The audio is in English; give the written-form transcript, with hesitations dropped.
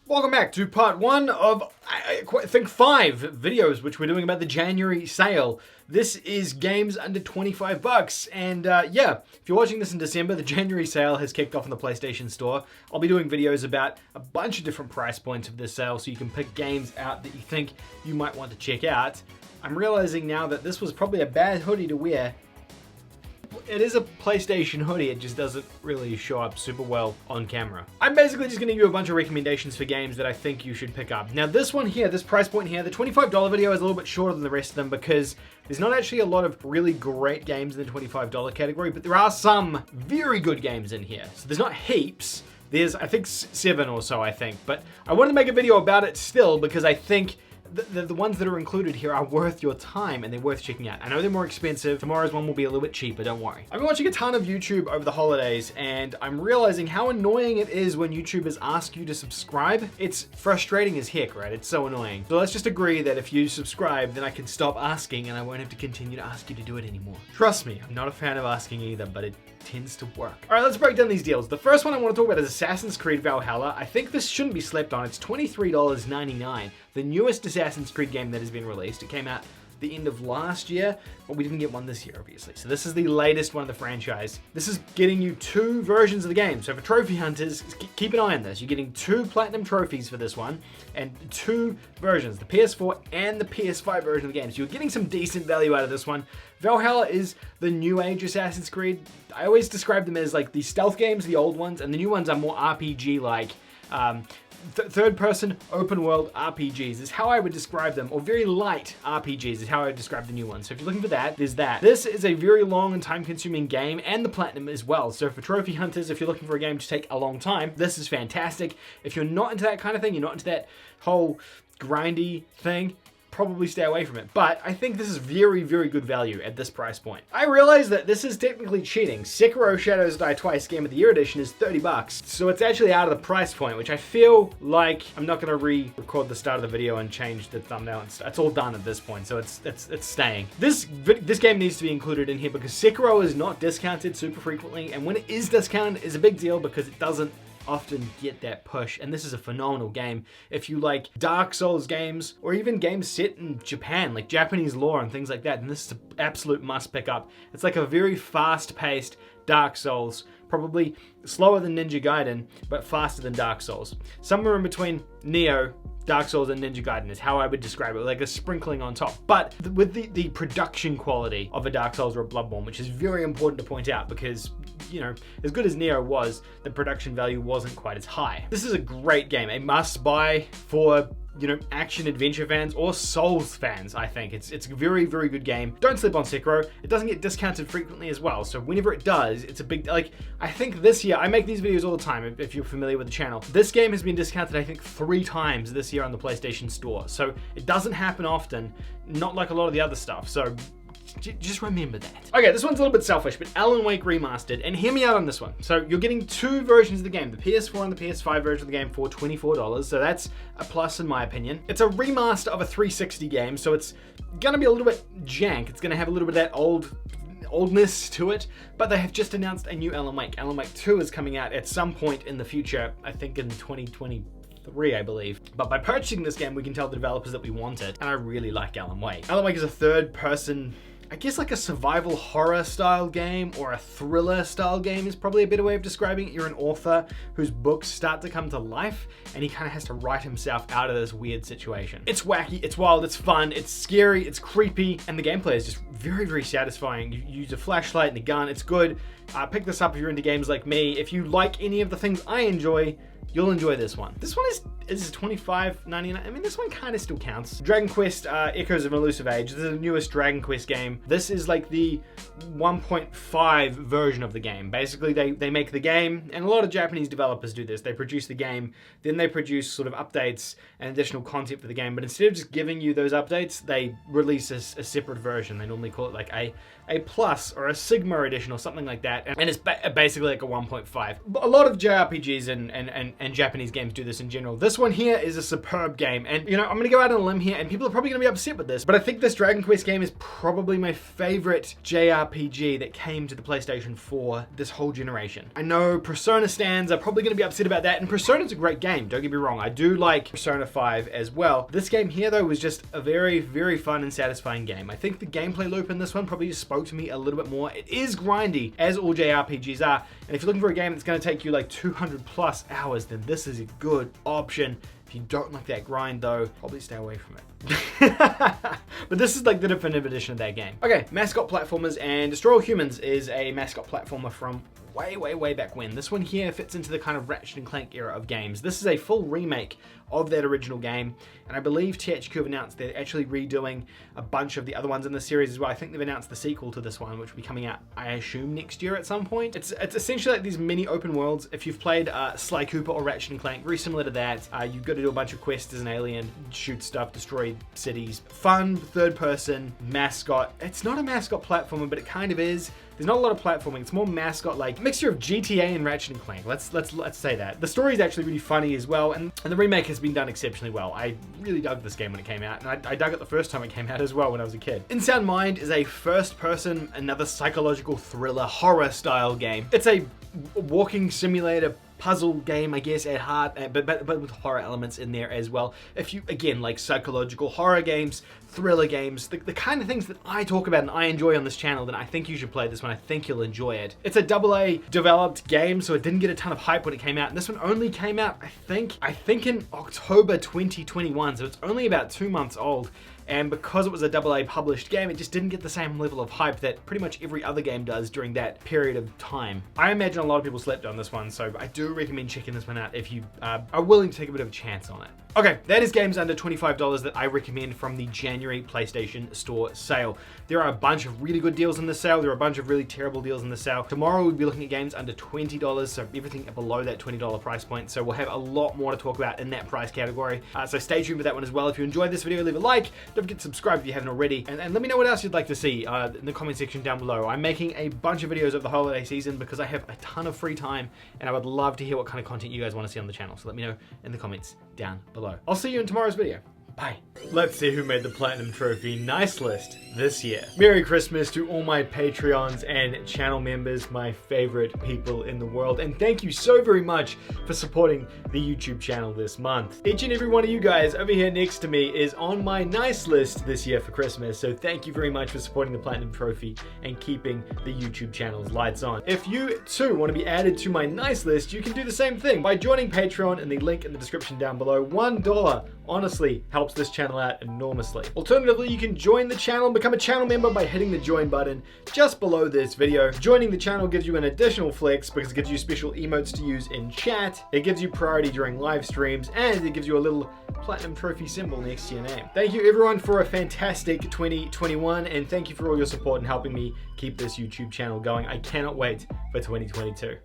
Welcome back to part one of, I think, 5 videos which we're doing about the January sale. This is games under 25 bucks, and yeah, if you're watching this in December, the January sale has kicked off in the PlayStation Store. I'll be doing videos about a bunch of different price points of this sale, so you can pick games out that you think you might want to check out. I'm realizing now that this was probably a bad hoodie to wear. It is a PlayStation hoodie, it just doesn't really show up super well on camera. I'm basically just going to give you a bunch of recommendations for games that I think you should pick up. Now this one here, this price point here, the $25 video is a little bit shorter than the rest of them because there's not actually a lot of really great games in the $25 category, but there are some very good games in here. So there's not heaps, there's I think 7 or so I think, but I wanted to make a video about it still because I think the ones that are included here are worth your time and they're worth checking out. I know they're more expensive. Tomorrow's one will be a little bit cheaper, don't worry. I've been watching a ton of YouTube over the holidays and I'm realizing how annoying it is when YouTubers ask you to subscribe. It's frustrating as heck, right? It's so annoying. So let's just agree that if you subscribe, then I can stop asking and I won't have to continue to ask you to do it anymore. Trust me, I'm not a fan of asking either, but it tends to work. All right, let's break down these deals. The first one I want to talk about is Assassin's Creed Valhalla. I think this shouldn't be slept on. It's $23.99, the newest Assassin's Creed game that has been released. It came out the end of last year, but we didn't get one this year, obviously. So this is the latest one of the franchise. This is getting you 2 versions of the game. So for trophy hunters, keep an eye on this. You're getting 2 platinum trophies for this one and 2 versions, the PS4 and the PS5 version of the game. So you're getting some decent value out of this one. Valhalla is the new age Assassin's Creed. I always describe them as like the stealth games, the old ones, and the new ones are more RPG-like. Third-person open-world RPGs is how I would describe them, or very light RPGs is how I would describe the new ones. So if you're looking for that, there's that. This is a very long and time-consuming game, and the platinum as well. So for trophy hunters, if you're looking for a game to take a long time, this is fantastic. If you're not into that kind of thing, you're not into that whole grindy thing, probably stay away from it. But I think this is very, very good value at this price point. I realize that this is technically cheating. Sekiro Shadows Die Twice Game of the Year edition is 30 bucks. So it's actually out of the price point, which I feel like I'm not gonna re-record the start of the video and change the thumbnail and stuff. It's all done at this point, so it's staying. This game needs to be included in here because Sekiro is not discounted super frequently, and when it is discounted, it's a big deal because it doesn't often get that push, and this is a phenomenal game. If you like Dark Souls games, or even games set in Japan, like Japanese lore and things like that, then this is an absolute must pick up. It's like a very fast-paced Dark Souls, probably slower than Ninja Gaiden, but faster than Dark Souls. Somewhere in between Neo, Dark Souls, and Ninja Gaiden is how I would describe it, like a sprinkling on top. But with the production quality of a Dark Souls or a Bloodborne, which is very important to point out because, you know, as good as Neo was, the production value wasn't quite as high. This is a great game, a must-buy for, you know, action adventure fans or Souls fans, I think. It's a very, very good game. Don't sleep on Sekiro. It doesn't get discounted frequently as well, so whenever it does, it's a big, like, I think this year, I make these videos all the time if you're familiar with the channel. This game has been discounted, I think, 3 times this year on the PlayStation Store, so it doesn't happen often, not like a lot of the other stuff, so just remember that. Okay, this one's a little bit selfish, but Alan Wake Remastered, and hear me out on this one. So you're getting 2 versions of the game, the PS4 and the PS5 version of the game for $24, so that's a plus in my opinion. It's a remaster of a 360 game, so it's gonna be a little bit jank. It's gonna have a little bit of that oldness to it, but they have just announced a new Alan Wake. Alan Wake 2 is coming out at some point in the future, I think in 2023, I believe. But by purchasing this game, we can tell the developers that we want it, and I really like Alan Wake. Alan Wake is a third-person, I guess like a survival horror style game or a thriller style game is probably a better way of describing it. You're an author whose books start to come to life and he kind of has to write himself out of this weird situation. It's wacky, it's wild, it's fun, it's scary, it's creepy, and the gameplay is just very, very satisfying. You use a flashlight and a gun, it's good. Pick this up if you're into games like me. If you like any of the things I enjoy, you'll enjoy this one. This one is $25.99. I mean, this one kind of still counts. Dragon Quest Echoes of Elusive Age. This is the newest Dragon Quest game. This is like the 1.5 version of the game. Basically, they make the game, and a lot of Japanese developers do this. They produce the game, then they produce sort of updates and additional content for the game. But instead of just giving you those updates, they release a separate version. They normally call it like a Plus or a Sigma edition or something like that. And it's basically like a 1.5. A lot of JRPGs and and Japanese games do this in general. This one here is a superb game, and you know, I'm gonna go out on a limb here, and people are probably gonna be upset with this, but I think this Dragon Quest game is probably my favorite JRPG that came to the PlayStation 4 this whole generation. I know Persona stands are probably gonna be upset about that, and Persona's a great game, don't get me wrong. I do like Persona 5 as well. This game here though was just a very, very fun and satisfying game. I think the gameplay loop in this one probably just spoke to me a little bit more. It is grindy, as all JRPGs are, and if you're looking for a game that's gonna take you like 200 plus hours, then this is a good option. If you don't like that grind though, probably stay away from it. But this is like the definitive edition of that game. Okay, Mascot Platformers, and Destroy All Humans is a Mascot platformer from way back when. This one here fits into the kind of Ratchet and Clank era of games. This is a full remake of that original game, and I believe THQ have announced they're actually redoing a bunch of the other ones in the series as well. I think they've announced the sequel to this one, which will be coming out, I assume, next year at some point. It's essentially like these mini open worlds. If you've played Sly Cooper or Ratchet and Clank, very similar to that. You've got to do a bunch of quests as an alien, shoot stuff, destroy cities. Fun, third person, Mascot. It's not a Mascot platformer, but it kind of is. There's not a lot of platforming. It's more Mascot, like mixture of GTA and Ratchet and Clank. Let's say that. The story is actually really funny as well, and the remake has been done exceptionally well. I really dug this game when it came out, and I dug it the first time it came out as well when I was a kid. In Sound Mind is a first-person, another psychological thriller, horror-style game. It's a walking simulator puzzle game, I guess, at heart, but with horror elements in there as well. If you, again, like psychological horror games, thriller games, the kind of things that I talk about and I enjoy on this channel, then I think you should play this one. I think you'll enjoy it. It's a AA developed game, so it didn't get a ton of hype when it came out, and this one only came out, I think in October 2021, so it's only about 2 months old. And because it was a AA published game, it just didn't get the same level of hype that pretty much every other game does during that period of time. I imagine a lot of people slept on this one, so I do recommend checking this one out if you are willing to take a bit of a chance on it. Okay, that is games under $25 that I recommend from the January PlayStation Store sale. There are a bunch of really good deals in the sale. There are a bunch of really terrible deals in the sale. Tomorrow we'll be looking at games under $20, so everything below that $20 price point. So we'll have a lot more to talk about in that price category. So stay tuned for that one as well. If you enjoyed this video, leave a like. Don't forget to subscribe if you haven't already. And let me know what else you'd like to see in the comment section down below. I'm making a bunch of videos over the holiday season because I have a ton of free time, and I would love to hear what kind of content you guys want to see on the channel. So let me know in the comments down below. I'll see you in tomorrow's video. Bye. Let's see who made the Platinum Trophy Nice List this year. Merry Christmas to all my Patreons and channel members, my favorite people in the world. And thank you so very much for supporting the YouTube channel this month. Each and every one of you guys over here next to me is on my Nice List this year for Christmas. So thank you very much for supporting the Platinum Trophy and keeping the YouTube channel's lights on. If you too want to be added to my Nice List, you can do the same thing by joining Patreon in the link in the description down below. $1 honestly helps this channel out enormously. Alternatively, you can join the channel and become a channel member by hitting the join button just below this video. Joining the channel gives you an additional flex because it gives you special emotes to use in chat, it gives you priority during live streams, and it gives you a little Platinum Trophy symbol next to your name. Thank you everyone for a fantastic 2021, and thank you for all your support in helping me keep this YouTube channel going. I cannot wait for 2022.